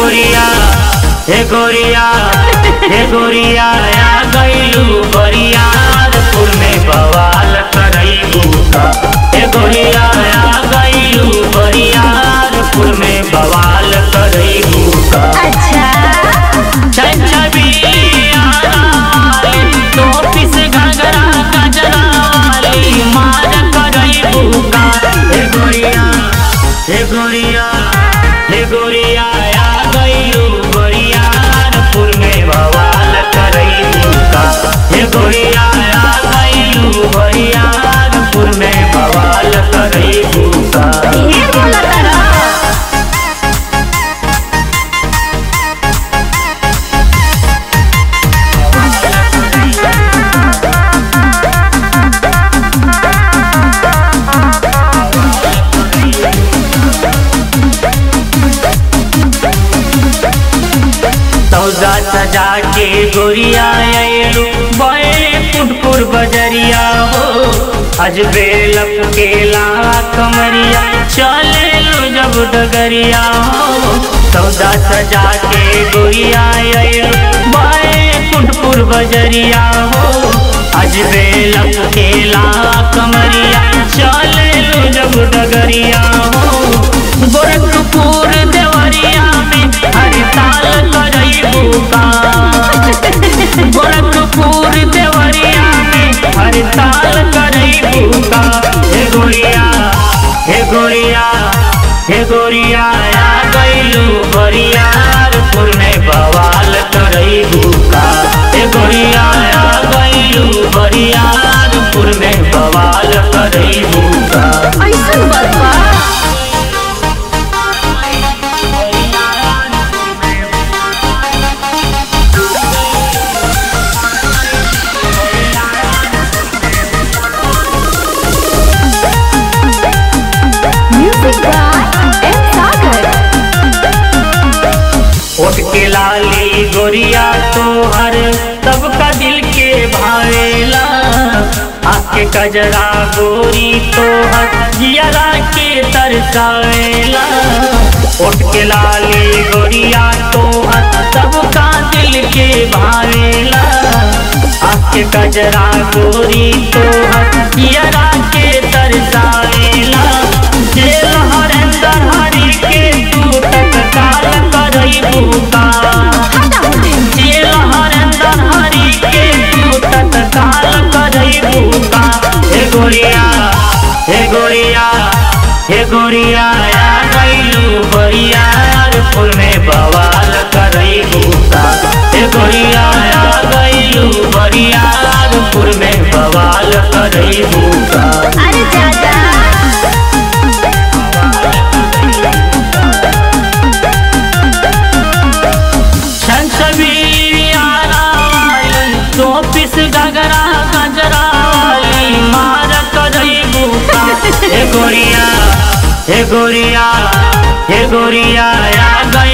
गोरिया हे गोरिया हे गोरिया आ गइलू बरियारपुर में बवाल करइबू का। हे गोरिया आ गइलू बरियारपुर में बवाल करइबू का। अच्छा टोपिस घगरा गजरा वाली मार करइबू का। हे गोरिया हे गोरिया हे गोरिया आ गइलू बरियारपुर में बवाल करइबू का। हे गोरिया आ गइलू बरियारपुर में बवाल करइबू का। ढेर बोला तारा। सौदा सजा के गोरिया आयलू बड़े कुटपुर बजरिया हो। अजबे लपके ला कमरिया चले लो जब डगरिया हो। सौदा सजा के गोरिया आयलू बड़े कुटपुर बजरिया हो। अजबे लपके ला कमरिया चले लो जब डगरिया हो। गोरखपुर देवरिया में हड़ताल करइबू का। गोरखपुर देवरिया में हड़ताल करइबू का। हे गोरिया हे गोरिया हे गोरिया आ गइलू बरियारपुर में बवाल करइबू का। हे गोरिया आ गइलू बरियारपुर में बवाल करइबू का। ऐसन बात बा। ओट के लाली गोरिया तोहर सबका दिल के भावेला। आके कजरा गोरी तोहर जियरा के तरसावेला। ओट के लाली गोरिया तोहर सबका दिल के भावेला। आके कजरा गोरी तोहर जियरा के तरसावेला। जेल हरेंद्र हरि के तू तत्काल करइबू का। जेल हरेंद्र हरि के तू तत्काल करइबू का। हे गोरिया हे गोरिया हे गोरिया आ गइलू बरियारपुर में बवाल करइबू का। हे गोरिया आ गइलू बरियारपुर में बवाल करइबू का। अरे जादा टोपिस घगरा गजरा वाली मार करइबू का। हे गोरिया हे गोरिया हे गोरिया आ गइलू